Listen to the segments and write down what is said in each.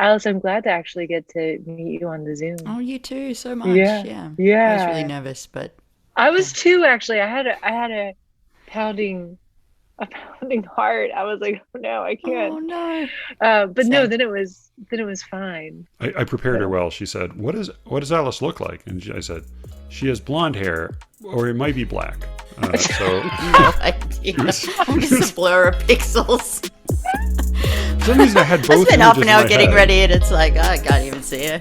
Alice, I'm glad to actually get to meet you on the Zoom. Oh, you too, so much. Yeah, Yeah. I was really yeah. nervous, but I yeah. was too, actually. I had a pounding a pounding heart. I was like, oh no, I Oh can't. no. But no, Same. then it was fine. I prepared her So well. She said, what does Alice look like?" And I said, "She has blonde hair, or it might be black." So No idea. it was, it Just was a blur of pixels. for some reason I had I both spent half images an in hour my getting head. ready and it's like, I can't even see her.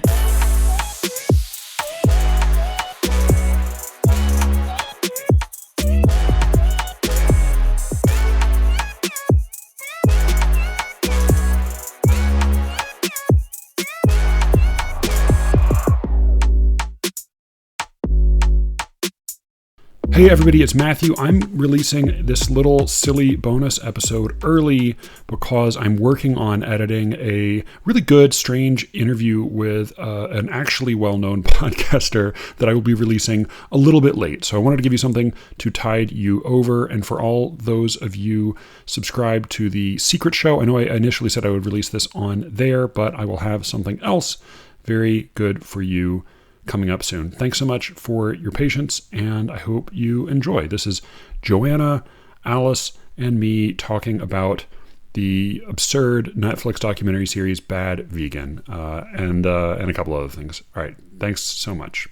Hey everybody, it's Matthew. I'm releasing this little silly bonus episode early because I'm working on editing a really good, strange interview with an actually well-known podcaster that I will be releasing a little bit late. So I wanted to give you something to tide you over. And for all those of you subscribed to the Secret Show, I know I initially said I would release this on there, but I will have something else very good for you coming up soon. Thanks so much for your patience, and I hope you enjoy. This is Joanna, Alice, and me talking about the absurd Netflix documentary series Bad Vegan, and a couple other things. All right, thanks so much.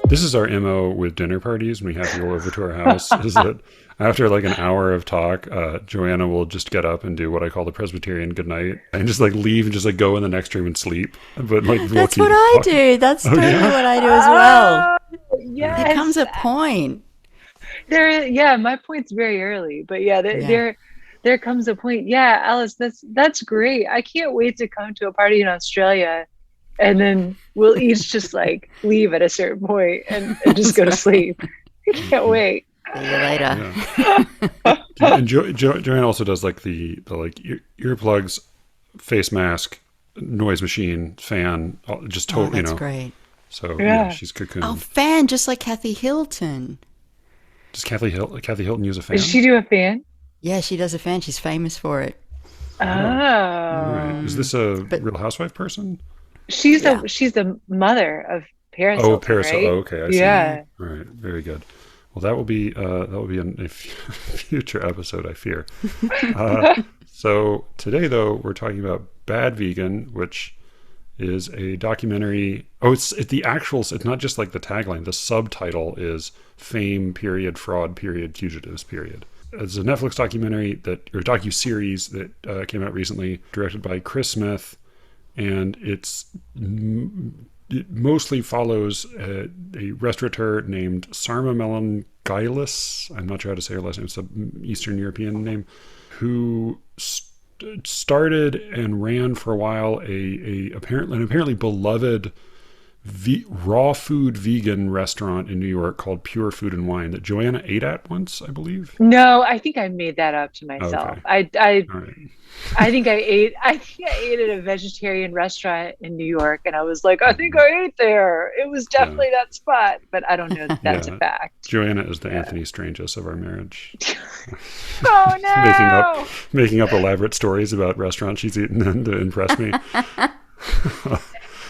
This is our MO with dinner parties when we have to go over to our house, is that after like an hour of talk, Joanna will just get up and do what I call the Presbyterian Goodnight and just like leave and just like go in the next room and sleep. But like we'll That's keep what I talking. do. That's Oh totally yeah? what I do as well. There yes, comes a point. yeah, my point's very early, but yeah, Yeah. there comes a point. Yeah, Alice, that's great. I can't wait to come to a party in Australia, and then we'll each just like leave at a certain point and just go to That's right. sleep. I can't wait. See you later. Yeah. And Joanna also does like the like earplugs, face mask, noise machine, fan, just Oh, total, that's great. So yeah, Yeah. she's Oh, cocooned. fan, just like Kathy Hilton. Does Kathy Hilton use a Did fan? she do a fan? Yeah, she does a fan. She's famous for it. Oh, all right. Is Oh, this a But Real Housewife person? yeah, she's the mother of Paris Oh, Hilton, Paris. Oh, right? okay, I see. yeah. Yeah. All right, very good. Well, that will be in a future episode, I fear. So today, though, we're talking about Bad Vegan, which is a documentary. Oh, it's the actual. It's not just like the tagline. The subtitle is "Fame period Fraud period Fugitives period." It's a Netflix documentary or docu-series that came out recently, directed by Chris Smith, and it mostly follows a restaurateur named Sarma Melangailis. I'm not sure how to say her last name. It's an Eastern European name, who started and ran for a while an apparently beloved raw food vegan restaurant in New York called Pure Food and Wine that Joanna ate at once, I believe. No, I think I made that up to myself. Okay, I all right. I think I ate at a vegetarian restaurant in New York, and I was like, I think I ate there. It was Yeah, definitely that spot, but I don't know that that's a yeah. fact. Joanna is the Yeah. Anthony Stranges of our marriage. Oh making up no. making up elaborate stories about restaurants she's eaten to impress me.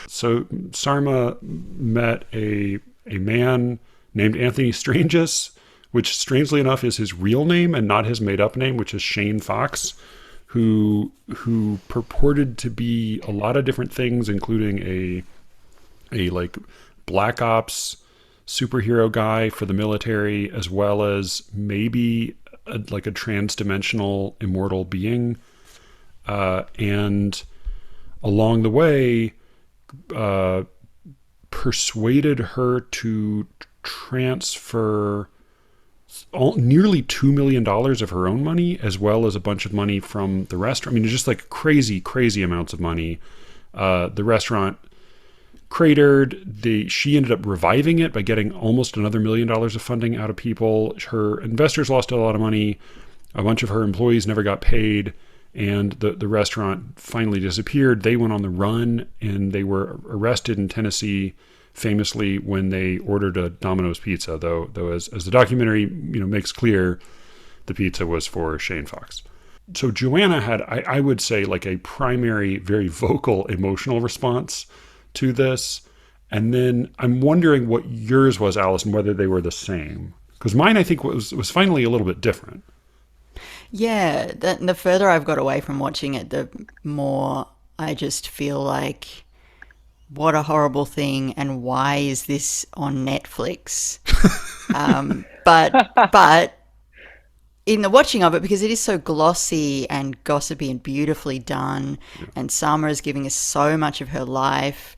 So Sarma met a man named Anthony Stranges, which strangely enough is his real name and not his made up name, which is Shane Fox, who purported to be a lot of different things, including a like black ops superhero guy for the military, as well as maybe like a trans-dimensional immortal being. And along the way, persuaded her to transfer nearly $2 million of her own money, as well as a bunch of money from the restaurant. I mean, it's just like crazy amounts of money. The restaurant cratered. She ended up reviving it by getting almost another $1 million of funding out of people. Her investors lost a lot of money. A bunch of her employees never got paid, and the restaurant finally disappeared. They went on the run, and they were arrested in Tennessee famously when they ordered a Domino's pizza, though as the documentary makes clear, the pizza was for Shane Fox. So Joanna had, I would say, like a primary, very vocal emotional response to this. And then I'm wondering what yours was, Alice, and whether they were the same. Because mine, I think, was finally a little bit different. Yeah, the further I've got away from watching it, the more I just feel like, what a horrible thing, and why is this on Netflix? But in the watching of it, because it is so glossy and gossipy and beautifully done, and Sama is giving us so much of her life,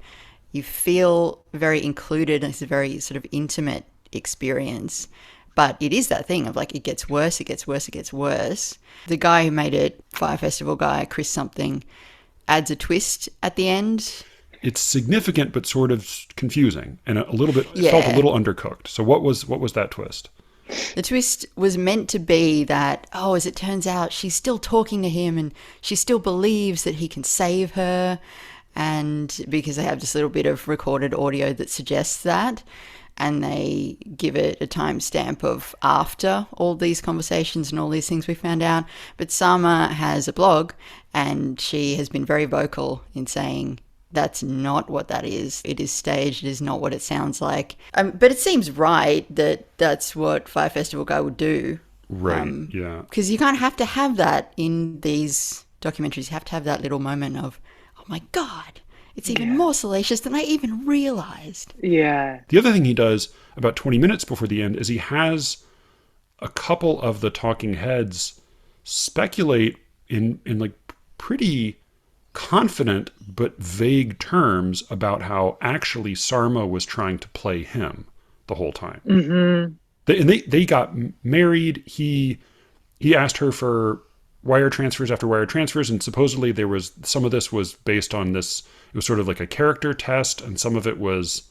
you feel very included, and it's a very sort of intimate experience. But it is that thing of like, it gets worse, it gets worse, it gets worse. The guy who made it, Fire Festival guy, Chris something, adds a twist at the end. It's significant, but sort of confusing, and a little bit, it felt a little undercooked. So what was that twist? The twist was meant to be that, as it turns out, she's still talking to him and she still believes that he can save her. And because they have this little bit of recorded audio that suggests that, and they give it a timestamp of after all these conversations and all these things we found out. But Sama has a blog, and she has been very vocal in saying, that's not what that is. It is staged. It is not what it sounds like. But it seems right that that's what Fire Festival guy would do. Right, yeah. Because you can't have to have that in these documentaries. You have to have that little moment of, oh my God, it's even more salacious than I even realized. Yeah. The other thing he does about 20 minutes before the end is he has a couple of the talking heads speculate in like pretty confident but vague terms about how actually Sarma was trying to play him the whole time. Mm-hmm. They got married. He asked her for wire transfers after wire transfers, and supposedly there was some of this was based on this. It was sort of like a character test, and some of it was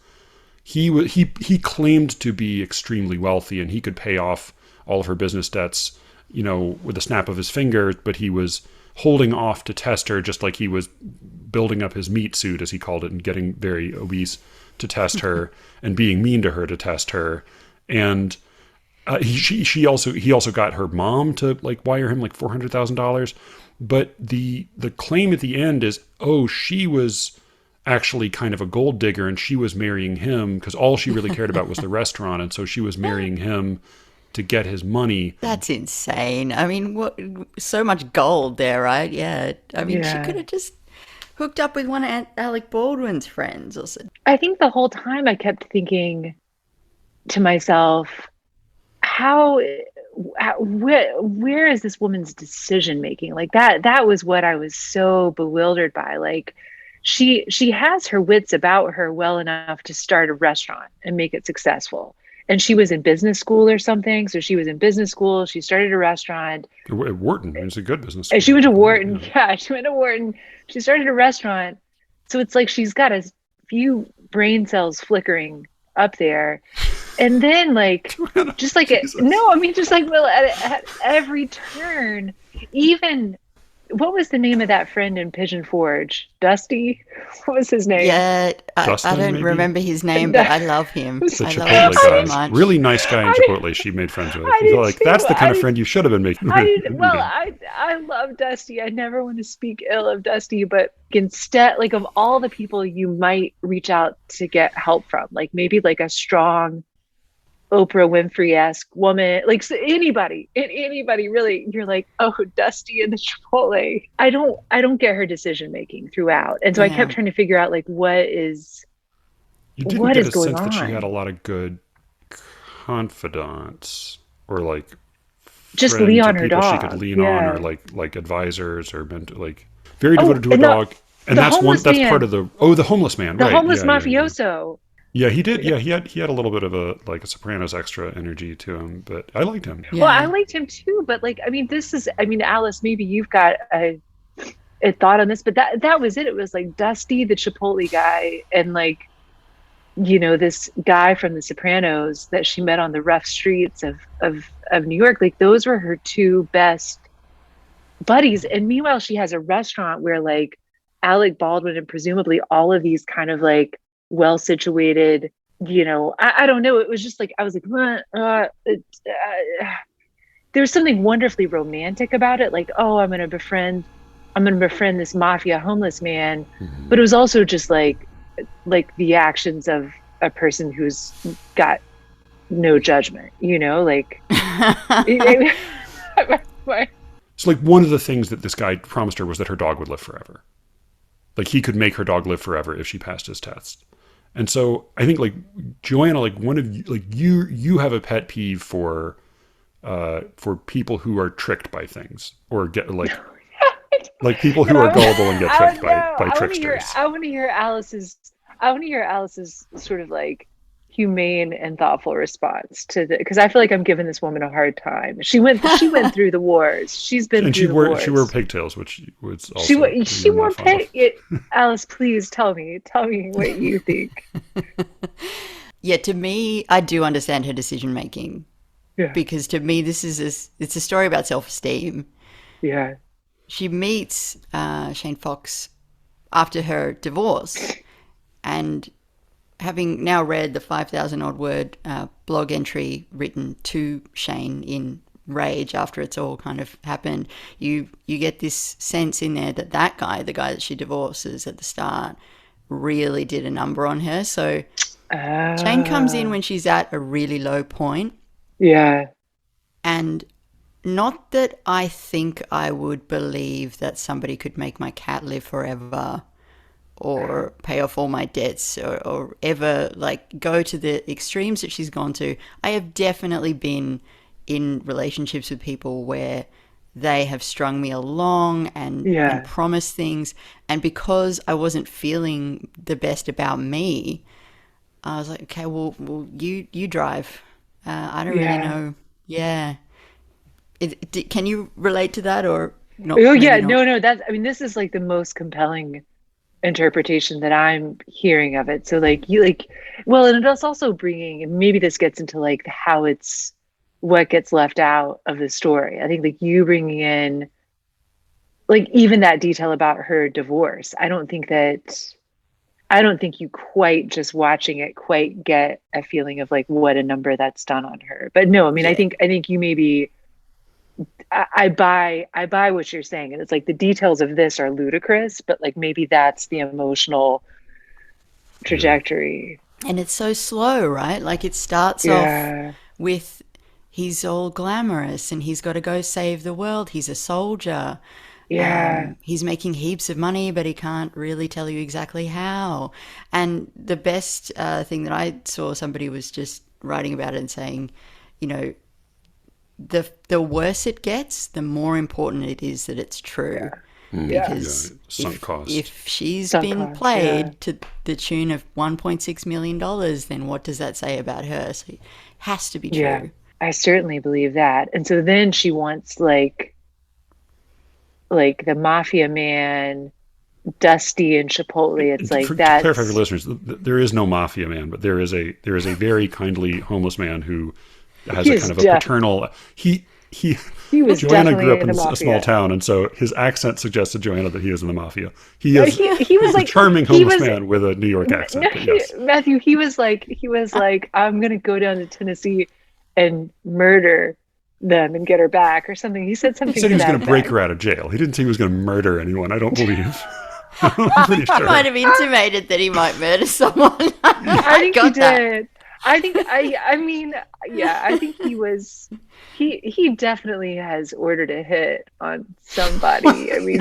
he claimed to be extremely wealthy and he could pay off all of her business debts, with a snap of his finger, but he was holding off to test her, just like he was building up his meat suit, as he called it, and getting very obese to test her and being mean to her to test her. And he also got her mom to like wire him like $400,000. But the claim at the end is, she was actually kind of a gold digger and she was marrying him because all she really cared about was the restaurant. And so she was marrying him to get his money. That's insane. I mean, what? So much gold there, right? Yeah. I mean, she could have just hooked up with one of Alec Baldwin's friends or something. I think the whole time I kept thinking to myself, where is this woman's decision making? Like that was what I was so bewildered by. Like she has her wits about her well enough to start a restaurant and make it successful. And she was in business school or something. So she was in business school. She started a restaurant. At Wharton. It was a good business school. And she went to Wharton. Yeah, she went to Wharton. She started a restaurant. So it's like she's got a few brain cells flickering up there. And then just like at every turn, even, what was the name of that friend in Pigeon Forge? Dusty? What was his name? Yeah, Dustin, I don't maybe? remember his name, but I love him. The I love Chipotle him so guy. much. Really nice guy in Chipotle she made friends with. I feel like that's the kind of friend you should have been making. I love Dusty. I never want to speak ill of Dusty, but instead, like, of all the people you might reach out to get help from, like maybe like a strong Oprah Winfrey-esque woman, like anybody really, you're like, Dusty and the Chipotle. I don't get her decision making throughout, and so I kept trying to figure out like what is going on. You didn't get a sense that she had a lot of good confidants or like just Leon, her dog. She could lean on, or like advisors, or like very devoted to a dog. And that's part of the homeless man, the homeless mafioso. Yeah, he did. Yeah, he had a little bit of a Sopranos extra energy to him, but I liked him. Yeah. Well, I liked him too, but Alice, maybe you've got a thought on this, but that was it. It was like Dusty, the Chipotle guy, and like, this guy from The Sopranos that she met on the rough streets of New York. Like, those were her two best buddies. And meanwhile, she has a restaurant where like Alec Baldwin and presumably all of these kind of like well situated. I don't know. It was just like, I was like, there was something wonderfully romantic about it. Like, oh, I'm going to befriend this mafia homeless man. Mm-hmm. But it was also just like the actions of a person who's got no judgment, like. So like one of the things that this guy promised her was that her dog would live forever. Like he could make her dog live forever if she passed his test. And so I think like Joanna, like one of you, like you have a pet peeve for people who are tricked by things or get like people who are gullible and get tricked by tricksters. I want to hear Alice's sort of like humane and thoughtful response to the, because I feel like I'm giving this woman a hard time. She went through the wars. She's been through the wars. She wore pigtails, which was also she wore Alice, please tell me what you think. Yeah, to me, I do understand her decision making. Yeah. Because to me, it's a story about self-esteem. Yeah. She meets Shane Fox after her divorce, and having now read the 5,000 odd word blog entry written to Shane in rage after it's all kind of happened, you get this sense in there that guy, the guy that she divorces at the start, really did a number on her. So Shane comes in when she's at a really low point. Yeah. And not that I think I would believe that somebody could make my cat live forever or pay off all my debts or ever like go to the extremes that she's gone to. I have definitely been in relationships with people where they have strung me along and promised things. And because I wasn't feeling the best about me, I was like, okay, well you drive. I don't really know. Yeah. Can you relate to that or not? Oh yeah, no. This is like the most compelling interpretation that I'm hearing of it. So like and it's also bringing, maybe this gets into like what gets left out of the story. I think like you bringing in like even that detail about her divorce. I don't think you quite just watching it quite get a feeling of like what a number that's done on her. But no, I mean, yeah. I think you maybe, I buy what you're saying. And it's like the details of this are ludicrous, but like maybe that's the emotional trajectory. And it's so slow, right? Like it starts off with he's all glamorous and he's got to go save the world. He's a soldier. Yeah. He's making heaps of money, but he can't really tell you exactly how. And the best thing that I saw, somebody was just writing about it and saying, you know, the worse it gets, the more important it is that it's true. Yeah. Because sunk cost. If she's been played to the tune of $1.6 million, then what does that say about her? So it has to be true. Yeah, I certainly believe that. And so then she wants like the mafia man, Dusty and Chipotle. It's like that. To clarify for listeners, there is no mafia man, but there is a very kindly homeless man who has a kind of a paternal. He was Joanna grew up in a small town, and so his accent suggests to Joanna that he is in the mafia. He was like a charming homeless man with a New York accent. No, yes. Matthew, he was like, I'm gonna go down to Tennessee and murder them and get her back or something. He said something. He said he was going to break her out of jail. He didn't say he was going to murder anyone. I don't believe. I'm pretty sure. He might have intimated that he might murder someone. I think he did. I think I think he was. He definitely has ordered a hit on somebody. I mean,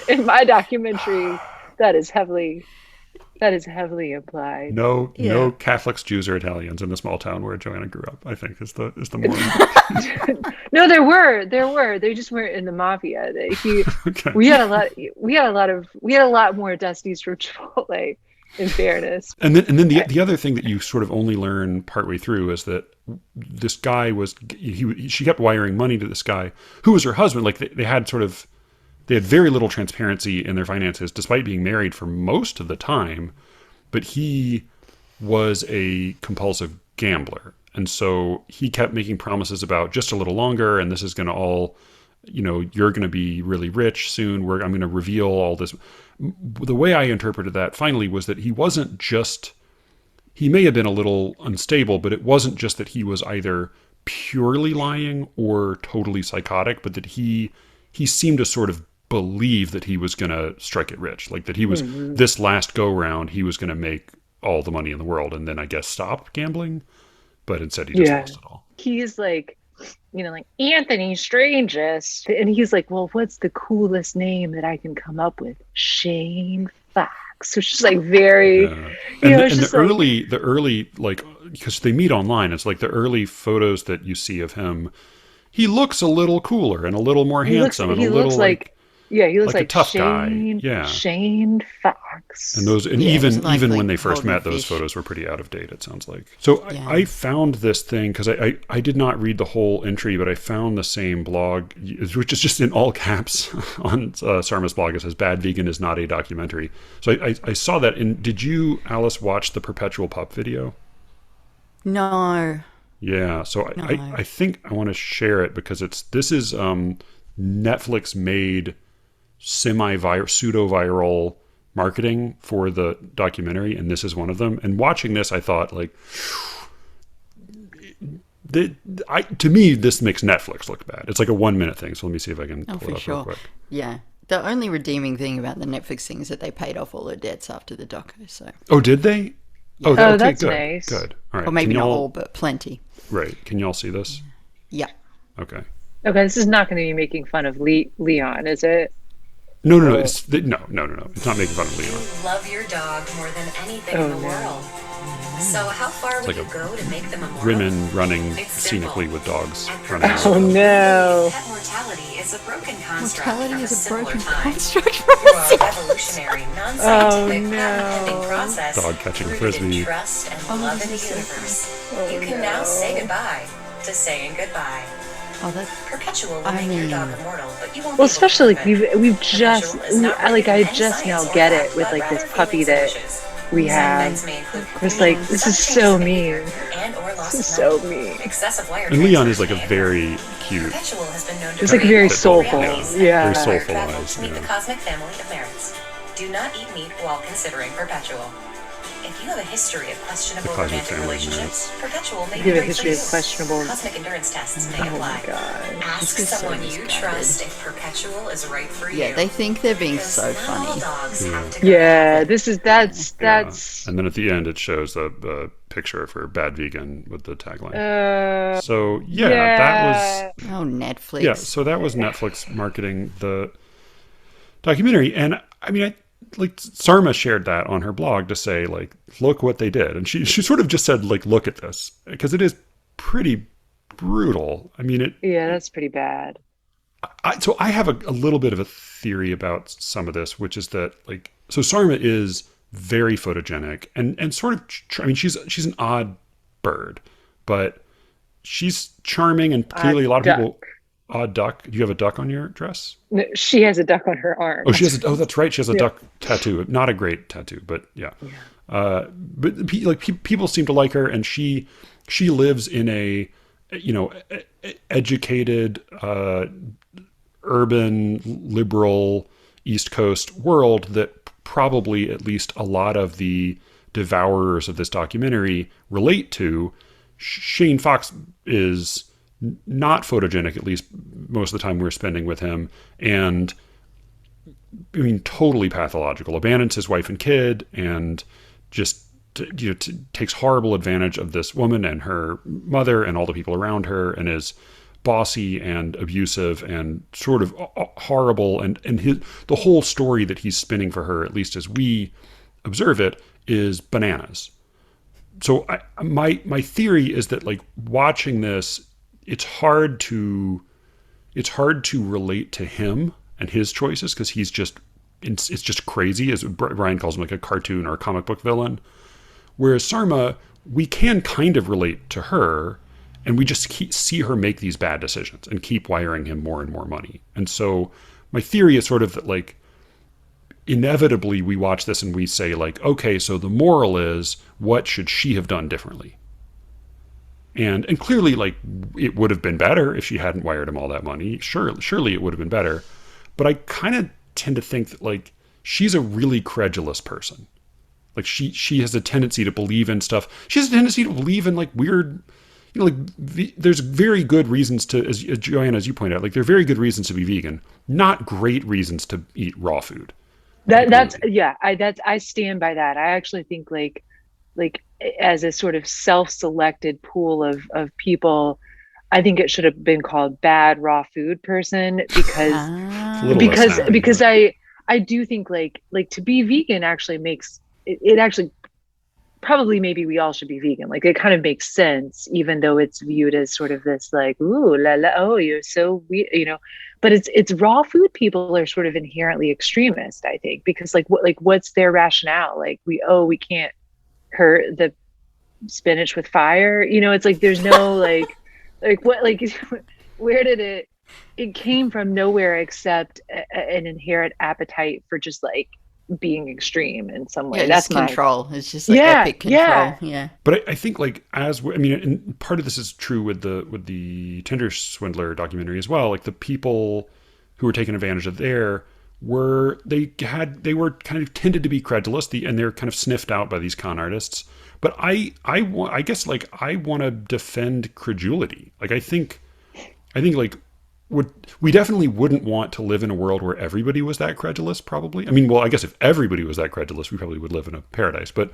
in my documentary, that is heavily implied. No Catholics, Jews, or Italians in the small town where Joanna grew up, I think is the more. No, there were. They just weren't in the mafia. Okay. We had a lot more Dusties from Chipotle, in fairness. And then the other thing that you sort of only learn partway through is that this guy she kept wiring money to this guy who was her husband. Like they had very little transparency in their finances, despite being married for most of the time. But he was a compulsive gambler. And so he kept making promises about just a little longer, and this is going to all you're going to be really rich soon. I'm going to reveal all this. The way I interpreted that finally was that he may have been a little unstable, but it wasn't just that he was either purely lying or totally psychotic, but that he seemed to sort of believe that he was going to strike it rich. Like that he was, this last go round, he was going to make all the money in the world and then I guess stop gambling. But instead he just lost it all. He's like, like Anthony Strangest. And he's like, well, what's the coolest name that I can come up with? Shane Fox. So it's just like very, and the early, like, because they meet online, it's like the early photos that you see of him, he looks a little cooler and a little more handsome and a little like he looks like a tough Shane, guy. Yeah. Shane Fox. And even when they first met, those photos were pretty out of date, it sounds like. So I found this thing, because I did not read the whole entry, but I found the same blog, which is just in all caps on Sarma's blog. It says, "Bad Vegan is not a documentary." So I saw that. Did you, Alice, watch the Perpetual Pup video? No. Yeah. So I think I want to share it because this is Netflix made pseudo-viral marketing for the documentary, and this is one of them. And watching this, I thought, like, to me, this makes Netflix look bad. It's like a 1-minute thing, so let me see if I can pull it up real quick. Yeah. The only redeeming thing about the Netflix thing is that they paid off all their dets after the doco. So. Oh, did they? Yeah. Okay, that's good. nice. Good. All right. Or maybe not all, but plenty. Right. Can you all see this? Yeah. Okay. Okay, this is not going to be making fun of Leon, is it? No. It's not making fun of Leon. You love your dog more than anything in the world. So how far would you go to make them immortal? Women running scenically with dogs running. Oh no! Pet mortality is a broken construct. Mortality is a broken construct from through a revolutionary, non-scientific, patent-pending process. Dog catching rooted frisbee. in trust and love in the universe. You can now say goodbye to saying goodbye. Oh, that's Perpetual will make your dog immortal, but you won't. Well, especially like we've just I just now get it with like this puppy that we have. It's like, this is so mean. This is so mean. And Leon is like a very cute. It's like very soulful. Yeah. Very soulful eyes. Meet the cosmic family of merits. Do not eat meat while considering Perpetual. If you have a history of questionable romantic relationships, Perpetual may be right for you. Cosmic endurance tests may apply. Ask someone you trust if Perpetual is right for you. Yeah, they think they're being so funny. Yeah, that's. And then at the end, it shows a picture of her, Bad Vegan, with the tagline. So that was. Oh, Netflix. Yeah, so that was Netflix marketing the documentary, and I mean, like Sarma shared that on her blog to say, like, look what they did. And she sort of just said, like, look at this, because it is pretty brutal. I mean, that's pretty bad. So I have a little bit of a theory about some of this, which is that, like, so Sarma is very photogenic and sort of, I mean, she's an odd bird, but she's charming, and clearly a lot of people. Odd duck. Do you have a duck on your dress? No, she has a duck on her arm. Oh, that's right. She has a duck tattoo. Not a great tattoo, but yeah. But people seem to like her, and she lives in a educated, urban, liberal East Coast world that probably at least a lot of the devourers of this documentary relate to. Shane Fox is not photogenic, at least most of the time we're spending with him, and I mean totally pathological, abandons his wife and kid, and just takes horrible advantage of this woman and her mother and all the people around her, and is bossy and abusive and sort of horrible, and the whole story that he's spinning for her, at least as we observe it, is bananas. So my theory is that, like, watching this, it's hard to relate to him and his choices, because it's just crazy, as Brian calls him, like a cartoon or a comic book villain. Whereas Sarma, we can kind of relate to her, and we just see her make these bad decisions and keep wiring him more and more money. And so my theory is sort of that, like, inevitably we watch this and we say, like, okay, so the moral is, what should she have done differently? And clearly, like, it would have been better if she hadn't wired him all that money. Surely it would have been better. But I kind of tend to think that, like, she's a really credulous person. Like, she has a tendency to believe in stuff. She has a tendency to believe in, like, weird, there's very good reasons to, as Joanna, as you point out, like, there are very good reasons to be vegan, not great reasons to eat raw food. I stand by that. I actually think like as a sort of self-selected pool of people, I think it should have been called bad raw food person because I do think like to be vegan actually makes it actually probably maybe we all should be vegan. Like it kind of makes sense, even though it's viewed as sort of this like, ooh la la, oh you're so weird, but it's raw food people are sort of inherently extremist, I think, because what's their rationale? Like we can't hurt the spinach with fire, it's like there's no like what, like where did it came from? Nowhere except an inherent appetite for just like being extreme in some way. That's control. It's just like epic control. Yeah. But I think like and part of this is true with the Tinder swindler documentary as well. Like the people who were taken advantage of there were kind of tended to be credulous, and they're kind of sniffed out by these con artists. But I guess like I want to defend credulity. Like I think like we definitely wouldn't want to live in a world where everybody was that credulous, probably. I mean, well, I guess if everybody was that credulous, we probably would live in a paradise. But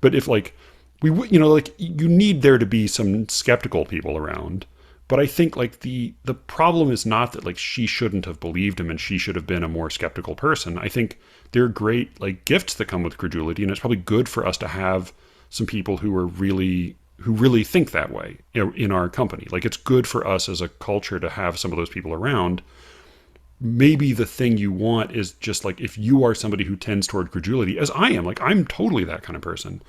if like we would, like you need there to be some skeptical people around. But I think like the problem is not that like she shouldn't have believed him and she should have been a more skeptical person. I think there are great like gifts that come with credulity, and it's probably good for us to have some people who really think that way in our company. Like it's good for us as a culture to have some of those people around. Maybe the thing you want is just like, if you are somebody who tends toward credulity, as I am, like I'm totally that kind of person,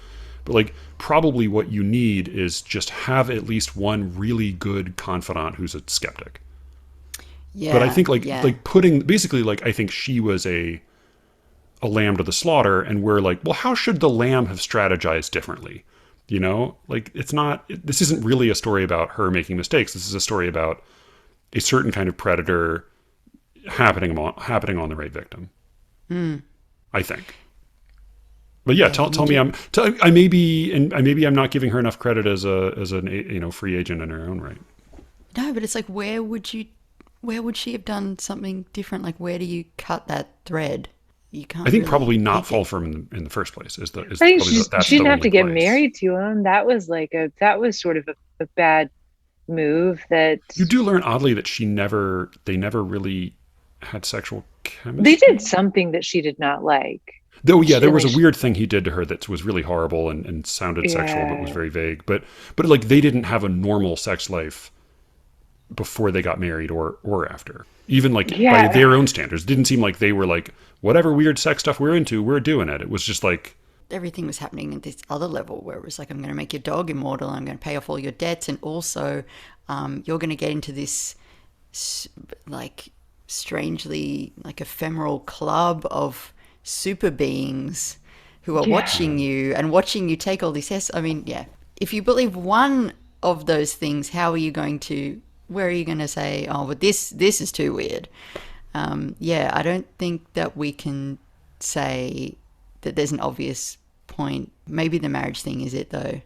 but like probably what you need is just have at least one really good confidant who's a skeptic. Yeah. But I think like putting basically like, I think she was a lamb to the slaughter, and we're like, well, how should the lamb have strategized differently? Like this isn't really a story about her making mistakes. This is a story about a certain kind of predator happening on the right victim. I think. But yeah, tell me I maybe I'm not giving her enough credit as a free agent in her own right. No, but it's like, where would she have done something different? Like, where do you cut that thread? You can't. I think probably not fall for him in the first place. I think she didn't have to get married to him. That was sort of a bad move. That you do learn oddly that they never really had sexual chemistry. They did something that she did not like. Though, yeah, there was a weird thing he did to her that was really horrible and sounded sexual, but was very vague. But like they didn't have a normal sex life before they got married or after. Even like by their own standards. It didn't seem like they were like, whatever weird sex stuff we're into, we're doing it. It was just like... Everything was happening at this other level where it was like, I'm going to make your dog immortal, I'm going to pay off all your debts, and also you're going to get into this like strangely like ephemeral club of super beings who are watching you take all this I mean, if you believe one of those things, where are you going to say, oh, but this is too weird? I don't think that we can say that there's an obvious point. Maybe the marriage thing is it though.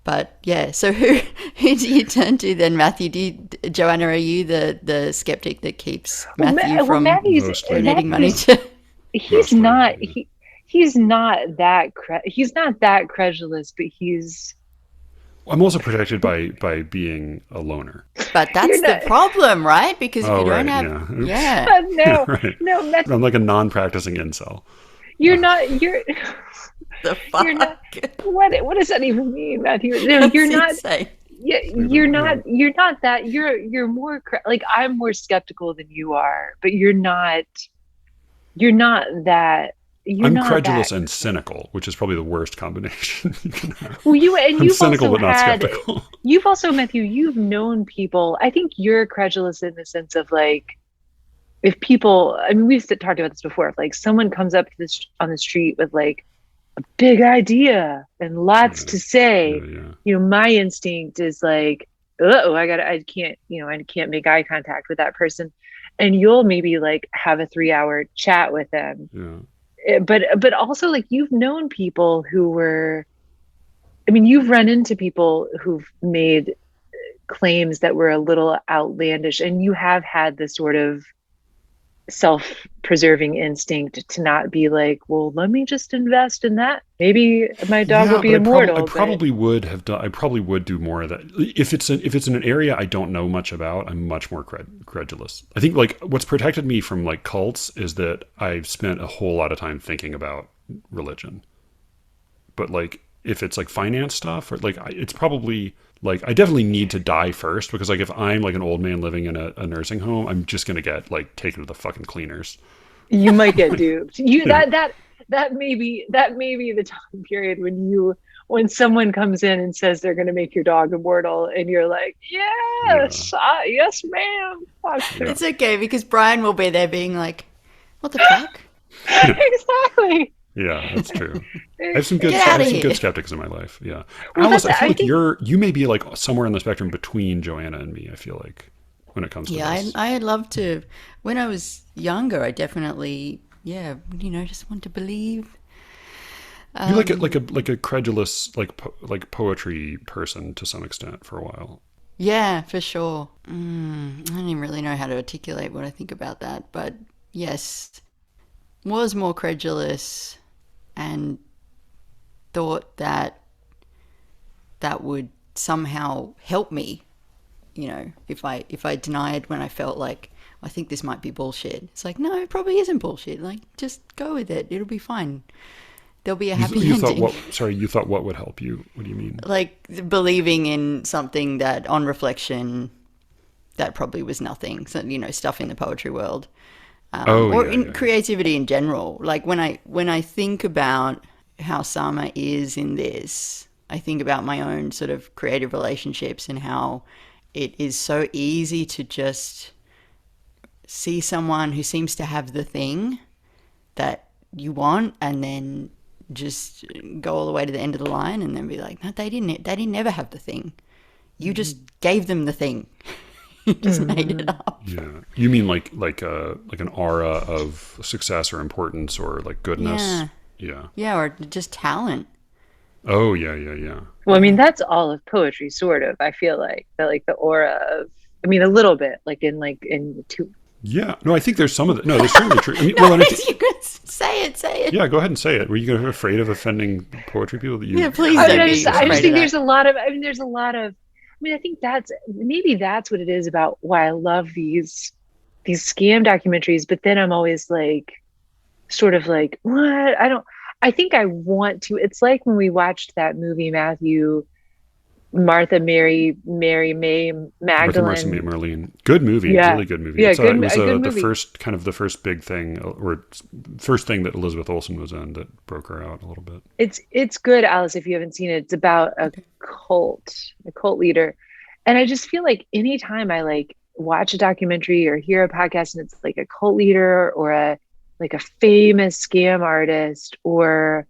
But yeah, so who do you turn to then, Matthew? Joanna, are you the skeptic that keeps Matthew from donating money to? He's not that credulous, but he's. I'm also protected by being a loner. But that's the problem, right? Because if you don't have, no, right. No, I'm like a non-practicing incel. You're not. You're. The fuck? You're not, what does that even mean, Matthew? No, you're not. Yeah, you're not. You're not that. You're more like I'm more skeptical than you are, but you're not. You're not that. I'm credulous and cynical, which is probably the worst combination you can have. Well, I'm cynical but not skeptical. You've also, Matthew, you've known people. I think you're credulous in the sense of like, if people, I mean, we've talked about this before. If like someone comes up to this on the street with like big idea and lots to say. My instinct is like, oh, I can't make eye contact with that person. And you'll maybe like have a 3-hour chat with them. But also like you've known people you've run into people who've made claims that were a little outlandish, and you have had this sort of self-preserving instinct to not be like, well, let me just invest in that. Maybe my dog will be immortal. I probably would do more of that. If it's in an area I don't know much about, I'm much more credulous. I think like what's protected me from like cults is that I've spent a whole lot of time thinking about religion. But like if it's like finance stuff, or like it's probably like I definitely need to die first, because like if I'm like an old man living in a nursing home, I'm just gonna get like taken to the fucking cleaners. You might get duped. That may be the time period when someone comes in and says they're gonna make your dog immortal, and you're like, yes, yes, ma'am. It's okay, because Brian will be there being like, what the fuck? Exactly. Yeah, that's true. I have some good skeptics in my life. Yeah. Alice, I feel like you may be like somewhere on the spectrum between Joanna and me, I feel like, when it comes to this. I'd love to. When I was younger, I definitely, just want to believe. You're like a credulous, like poetry person to some extent for a while. Yeah, for sure. I don't even really know how to articulate what I think about that, but yes, was more credulous and thought that would somehow help me, if I denied when I felt like, I think this might be bullshit. It's like, no, it probably isn't bullshit. Like, just go with it. It'll be fine. There'll be a happy ending. You thought what would help you? What do you mean? Like believing in something that on reflection, that probably was nothing. So, stuff in the poetry world. Creativity in general. Like when I think about how Sama is in this, I think about my own sort of creative relationships and how it is so easy to just see someone who seems to have the thing that you want and then just go all the way to the end of the line and then be like, no, they didn't ever have the thing. You just gave them the thing. You just made it up. Yeah. You mean like an aura of success or importance or like goodness? Yeah. Yeah, or just talent. Oh, yeah. Well, I mean, that's all of poetry, sort of. I feel like the aura of, a little bit, in two. Yeah. No, I think there's some of it. No, that's certainly true. Say it. Yeah, go ahead and say it. Were you afraid of offending poetry people that you? Yeah, please. I just think there's a lot of. I think that's what it is about why I love these scam documentaries. But then I'm always like, sort of like, what? I think I want to. It's like when we watched that movie, Martha, Mary, May, Magdalene. Martha, May, Marlene. Good movie. Yeah. Really good movie. Yeah, it was movie. the first big thing, or first thing that Elizabeth Olsen was in that broke her out a little bit. It's good, Alice, if you haven't seen it. It's about a cult leader. And I just feel like anytime I like watch a documentary or hear a podcast and it's like a cult leader or a famous scam artist or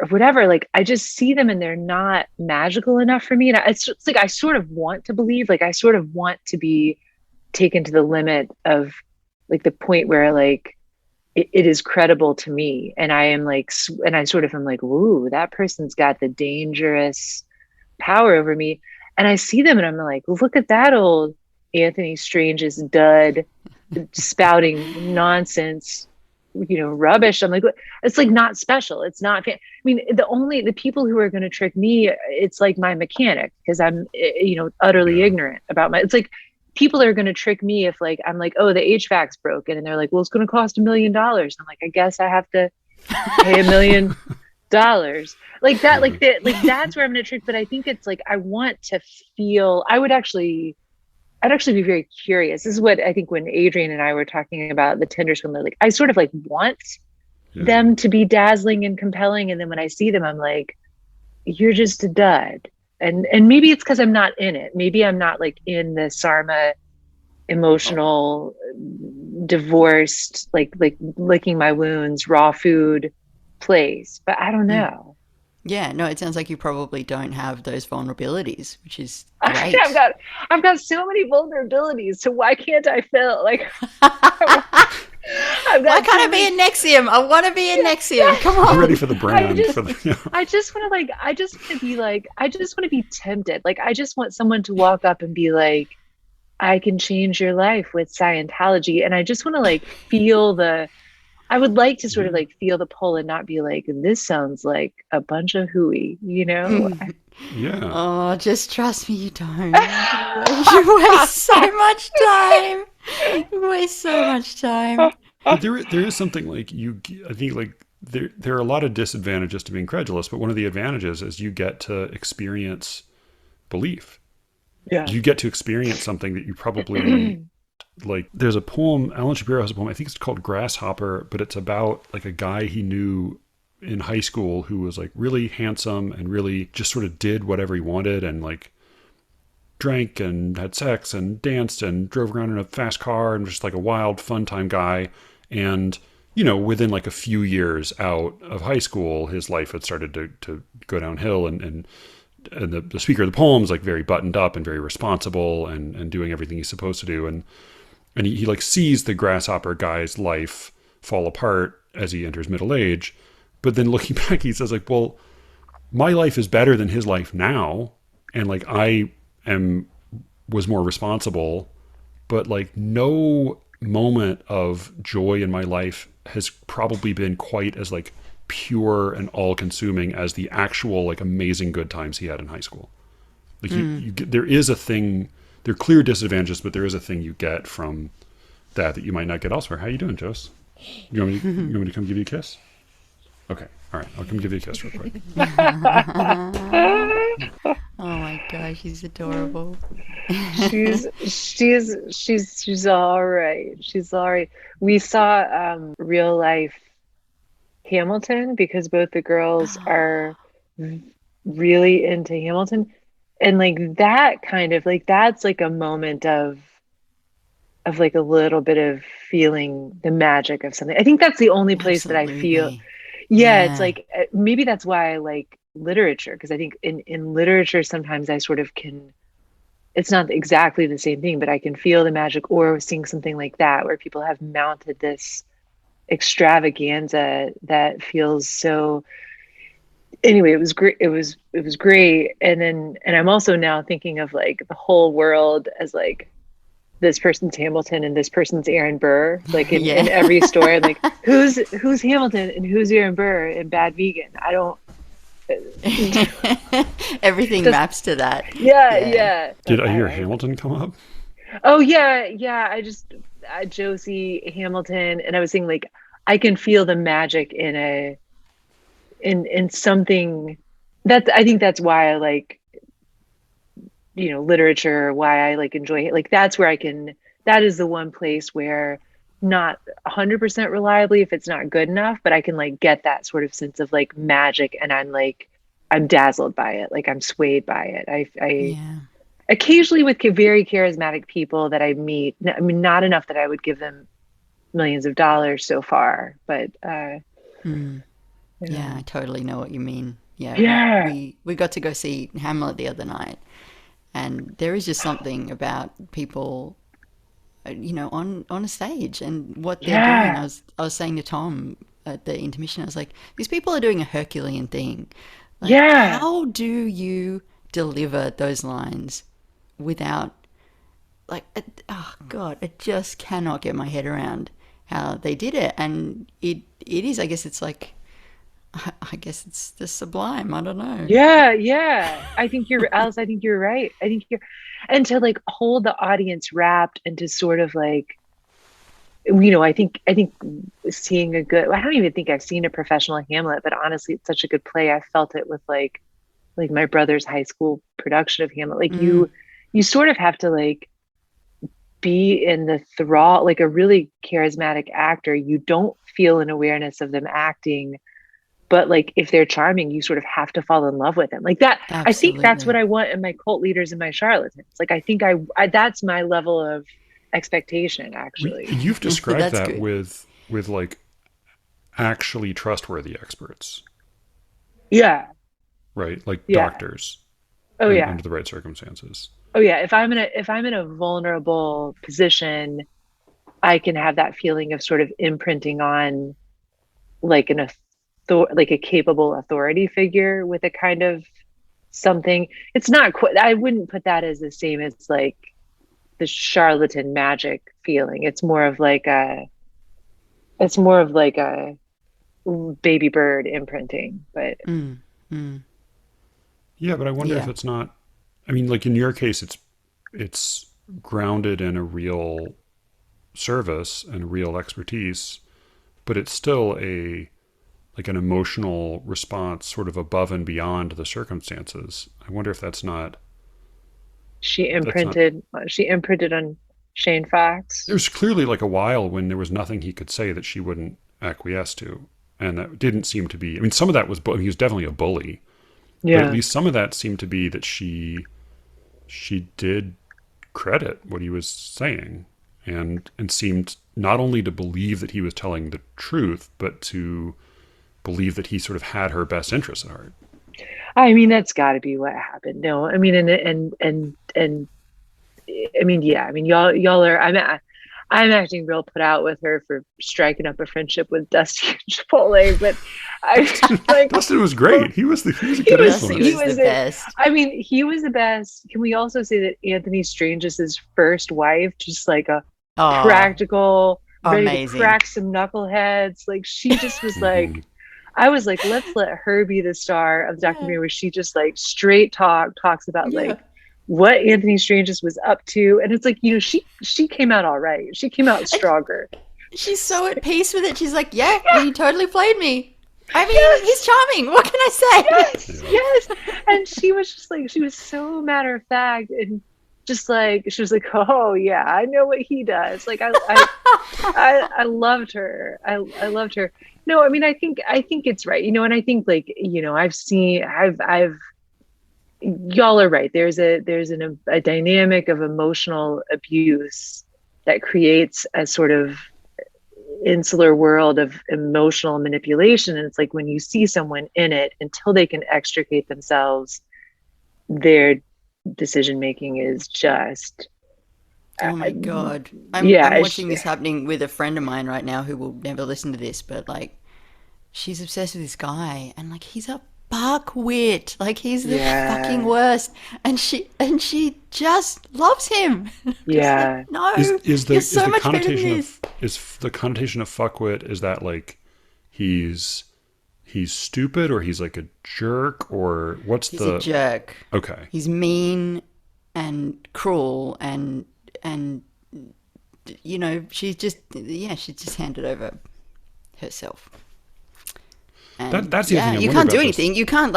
whatever, like I just see them and they're not magical enough for me. And it's like I sort of want to believe, like I sort of want to be taken to the limit of like the point where like it is credible to me. And I am like, and I sort of am like, ooh, that person's got the dangerous power over me. And I see them and I'm like, look at that old Anthony Strange's dud spouting nonsense, rubbish. I'm like, it's like not special. It's not, the people who are going to trick me, it's like my mechanic, because I'm, utterly ignorant about it's like people are going to trick me if like, I'm like, oh, the HVAC's broken. And they're like, well, it's going to cost $1 million. I'm like, I guess I have to pay $1 million. Like that, that's where I'm going to trick. But I think it's like, I want to feel, I'd actually be very curious. This is what I think when Adrian and I were talking about the Tinder swindler, like I sort of like want them to be dazzling and compelling. And then when I see them, I'm like, you're just a dud. And maybe it's because I'm not in it. Maybe I'm not like in the Sarma emotional, divorced, like licking my wounds, raw food place, but I don't know. Yeah, no, it sounds like you probably don't have those vulnerabilities, which is great. I've got so many vulnerabilities, so why can't I feel like why can't I be a Nexium? I want to be a Nexium. Come on. I'm ready for the brand. I just want to be tempted. Like, I just want someone to walk up and be like, I can change your life with Scientology. And I just want to like I would like to sort of like feel the pull and not be like, this sounds like a bunch of hooey, you know? Yeah. Oh, just trust me, you don't. You waste so much time. You waste so much time. But there is something like I think like there are a lot of disadvantages to being credulous, but one of the advantages is you get to experience belief. Yeah. You get to experience something that you probably like. There's a poem, Alan Shapiro has a poem, I think it's called Grasshopper, but it's about like a guy he knew in high school who was like really handsome and really just sort of did whatever he wanted and like drank and had sex and danced and drove around in a fast car and just like a wild fun time guy. And, you know, within like a few years out of high school, his life had started to go downhill, and the speaker of the poem is like very buttoned up and very responsible and doing everything he's supposed to do. And he like sees the Grasshopper guy's life fall apart as he enters middle age. But then looking back, he says like, well, my life is better than his life now. And like, was more responsible, but like no moment of joy in my life has probably been quite as like pure and all-consuming as the actual like amazing good times he had in high school. Like there is a thing, there are clear disadvantages, but there is a thing you get from that you might not get elsewhere. How you doing, Jose? You want me to come give you a kiss? Okay, all right, I'll come give you a kiss real quick. Oh my gosh, she's adorable. She's all right. She's all right. We saw real life Hamilton because both the girls are really into Hamilton, and like that kind of like that's like a moment of like a little bit of feeling the magic of something. I think that's the only place that I feel. Yeah, it's like maybe that's why I like literature, because I think in literature sometimes I sort of can, it's not exactly the same thing, but I can feel the magic, or seeing something like that where people have mounted this extravaganza that feels so, anyway, it was great. It was great. And I'm also now thinking of like the whole world as like this person's Hamilton and this person's Aaron Burr, like in every story. I'm like, who's Hamilton and who's Aaron Burr in Bad Vegan? I don't. Everything maps to that. Yeah. Did I hear Hamilton come up? Oh yeah. I just Josie Hamilton, and I was saying like I can feel the magic in something that I think that's why I like, you know, literature, why I like enjoy it. Like that's where I can, that is the one place where not 100% reliably, if it's not good enough, but I can like get that sort of sense of like magic, and I'm dazzled by it. Like I'm swayed by it. I occasionally with very charismatic people that I meet, I mean, not enough that I would give them millions of dollars so far, but yeah, I totally know what you mean. Yeah. We got to go see Hamlet the other night, and there is just something about people, you know, on a stage and what they're doing. I was saying to Tom at the intermission, I was like, these people are doing a Herculean thing. Like, how do you deliver those lines without, like, oh God, I just cannot get my head around how they did it. And it is, I guess it's like, I guess it's the sublime. I don't know. Yeah. I think Alice, I think you're right. And to like hold the audience wrapped and to sort of like, you know, I think seeing I don't even think I've seen a professional Hamlet, but honestly, it's such a good play. I felt it with like my brother's high school production of Hamlet. Like you sort of have to like be in the thrall, like a really charismatic actor. You don't feel an awareness of them acting, but like if they're charming, you sort of have to fall in love with them like that. Absolutely. I think that's what I want in my cult leaders and my charlatans. Like I think I that's my level of expectation, actually. You've described that with like actually trustworthy experts. Yeah. Right? Like Yeah. doctors. Oh yeah. Under the right circumstances. Oh yeah. If I'm in a vulnerable position, I can have that feeling of sort of imprinting on like like a capable authority figure with a kind of something. It's not quite, I wouldn't put that as the same as like the charlatan magic feeling. It's more of like a baby bird imprinting, but yeah, but I wonder if it's not, I mean, like in your case, it's grounded in a real service and real expertise, but it's still like an emotional response sort of above and beyond the circumstances. I wonder if that's not... She imprinted on Shane Fox. There was clearly like a while when there was nothing he could say that she wouldn't acquiesce to. And that didn't seem to be, I mean, some of that was, he was definitely a bully. Yeah. But at least some of that seemed to be that she did credit what he was saying and seemed not only to believe that he was telling the truth, but to believe that he sort of had her best interests at heart. I mean, that's got to be what happened. No, I mean, and I mean, yeah, I mean, y'all are. I'm acting real put out with her for striking up a friendship with Dusty and Chipotle, but I like Dustin was great. He was a good influence. He was the best. I mean, he was the best. Can we also say that Anthony Strange's first wife, just like a practical, ready to crack some knuckleheads, like she just was like. I was like, let's let her be the star of the documentary where she just like straight talks about like what Anthony Strange's was up to. And it's like, you know, she came out all right. She came out stronger. She's so at peace with it. She's like, yeah, he totally played me. I mean, he's charming. What can I say? Yes. And she was just like, she was so matter of fact and just like, she was like, oh yeah, I know what he does. Like I loved her. I loved her. No, I mean, I think it's right, you know, and I think like, you know, y'all are right. There's a dynamic of emotional abuse that creates a sort of insular world of emotional manipulation. And it's like when you see someone in it, until they can extricate themselves, their decision making is just. Oh my God. I'm watching this happening with a friend of mine right now who will never listen to this, but like she's obsessed with this guy and like he's a fuckwit. Like he's the fucking worst. And she just loves him. Yeah. Like, no. Is the connotation of fuckwit, is that like he's stupid or he's like a jerk or what's he's a jerk. Okay. He's mean and cruel and you know, she just handed over herself. And that's the thing. You can't do anything. You can't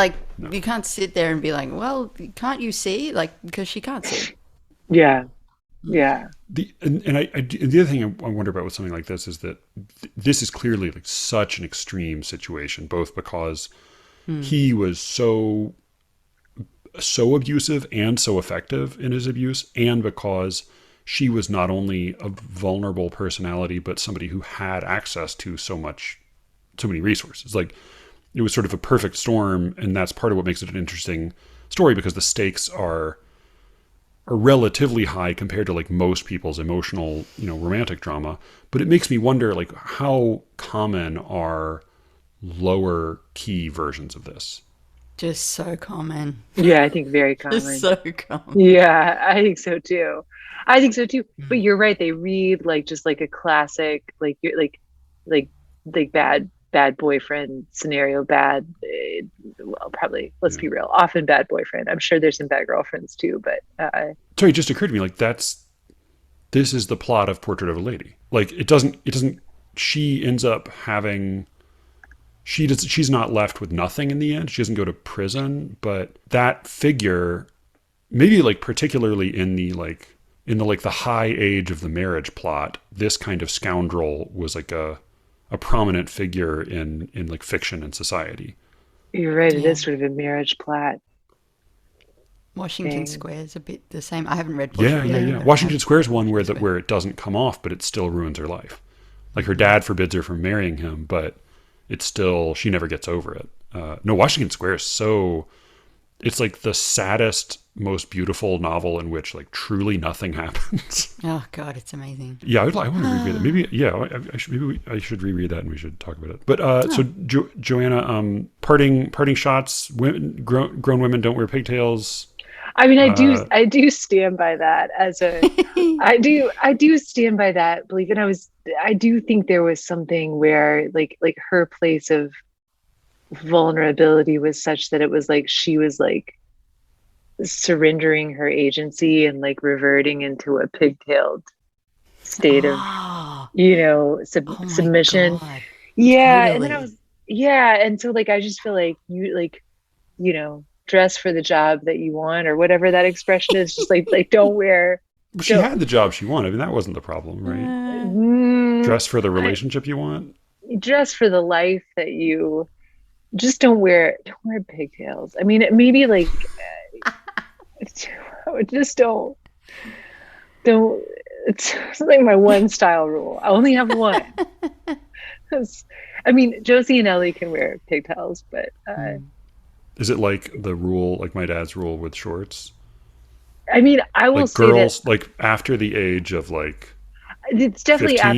you can't sit there and be like, well, can't you see? Like, because she can't see. Yeah. Yeah. The other thing I wonder about with something like this is that this is clearly like such an extreme situation, both because he was so abusive and so effective in his abuse, and because she was not only a vulnerable personality, but somebody who had access to so many resources. Like it was sort of a perfect storm. And that's part of what makes it an interesting story, because the stakes are relatively high compared to like most people's emotional, you know, romantic drama. But it makes me wonder, like, how common are lower key versions of this? Just so common. Yeah, I think very common. Just so common. Yeah, I think so too. But you're right. They read like just like a classic, like bad boyfriend scenario. Well, probably. Let's be real. Often bad boyfriend. I'm sure there's some bad girlfriends too. But sorry, it just occurred to me like this is the plot of Portrait of a Lady. Like it doesn't. She ends up having. She's not left with nothing in the end. She doesn't go to prison, but that figure, maybe like particularly in the high age of the marriage plot, this kind of scoundrel was like a prominent figure in like fiction and society. You're right. It is sort of a marriage plot. Washington Square is a bit the same. I haven't read. Yeah. Washington Square is one where it doesn't come off, but it still ruins her life. Like her dad forbids her from marrying him, but it's still, she never gets over it. No, Washington Square is so, it's like the saddest, most beautiful novel in which like truly nothing happens. Oh God, it's amazing. Yeah, I want to reread it. Maybe, I should reread that and we should talk about it. But so Joanna, parting shots. Women, grown women don't wear pigtails. I mean, I do stand by that as a, I do stand by that belief. And I do think there was something where like her place of vulnerability was such that it was like she was like surrendering her agency and like reverting into a pigtailed state of submission. God. Yeah. Totally. And then and so like I just feel like you like, dress for the job that you want, or whatever that expression is. Just like don't wear. But she had the job she wanted. I mean, that wasn't the problem, right? Dress for the relationship you want. Dress for the life that you. Just don't wear pigtails. I mean, maybe like just don't. It's like my one style rule. I only have one. I mean, Josie and Ellie can wear pigtails, but is it like the rule, like my dad's rule with shorts? I mean, I will like say girls, that like after the age of like, it's definitely 15?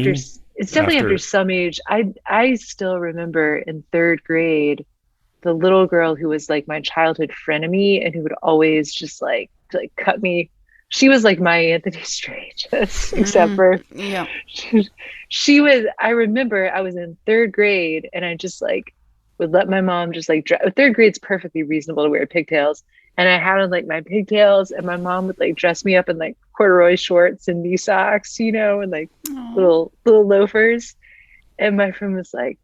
after some age. I still remember in third grade, the little girl who was like my childhood frenemy and who would always just like cut me. She was like my Anthony Strange, except for she was. I remember I was in third grade and I just like would let my mom just like third grade's perfectly reasonable to wear pigtails. And I had on like my pigtails and my mom would like dress me up in like corduroy shorts and knee socks, and like little loafers. And my friend was like,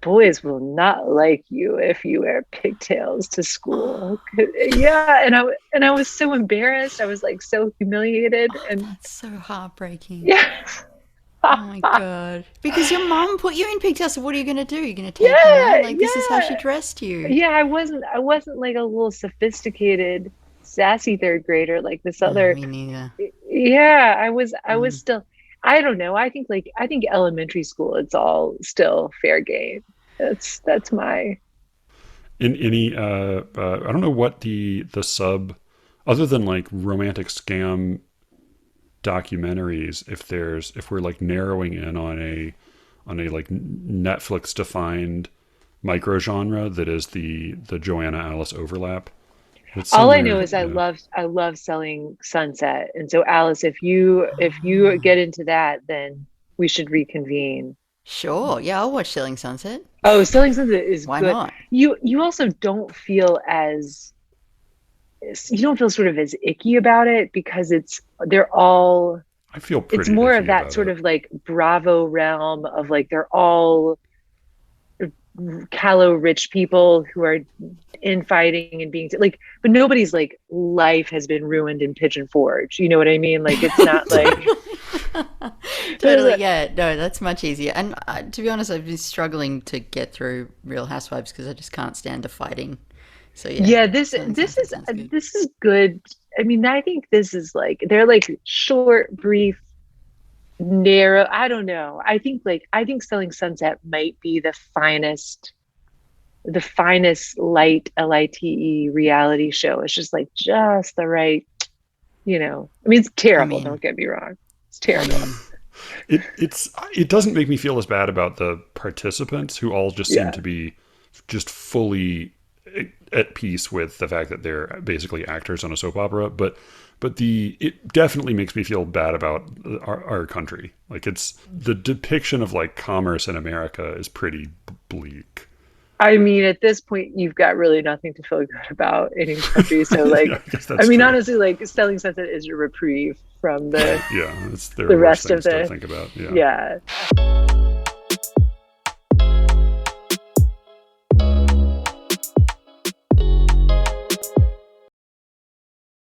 boys will not like you if you wear pigtails to school. Yeah. And I was so embarrassed. I was like so humiliated. And that's so heartbreaking. Yeah. Oh my God. Because your mom put you in pigtails, so what are you going to do? You're going to take them out? Like, this is how she dressed you. Yeah, I wasn't like a little sophisticated, sassy third grader like this other. Me neither. Yeah, I was still, I don't know. I think elementary school, it's all still fair game. That's my. In any, I don't know what the sub, other than like romantic scam documentaries, if we're like narrowing in on a like Netflix defined micro genre that is the Joanna Alice overlap. All I know is I love Selling Sunset, and so Alice, if you get into that, then we should reconvene. Sure, yeah, I'll watch Selling Sunset. Oh, Selling Sunset is Why good. not? You also don't feel sort of as icky about it because they're all. I feel pretty. It's more of that sort of like Bravo realm of like they're all callow rich people who are infighting and being like, but nobody's like life has been ruined in Pigeon Forge. You know what I mean? Like it's not like totally. Yeah, no, that's much easier. And to be honest, I've been struggling to get through Real Housewives because I just can't stand the fighting. So yeah, this is good. I mean, I think this is like they're like short, brief, narrow. I don't know. I think Selling Sunset might be the finest LITE reality show. It's just like just the right, I mean, it's terrible. Don't get me wrong. It's terrible. It doesn't make me feel as bad about the participants who all just seem to be just fully at peace with the fact that they're basically actors on a soap opera, but it definitely makes me feel bad about our country. Like it's the depiction of like commerce in America is pretty bleak. I mean, at this point, you've got really nothing to feel good about in any country. So like, I mean, true. Honestly, like Selling Sunset is a reprieve from the the rest of the to think about. Yeah.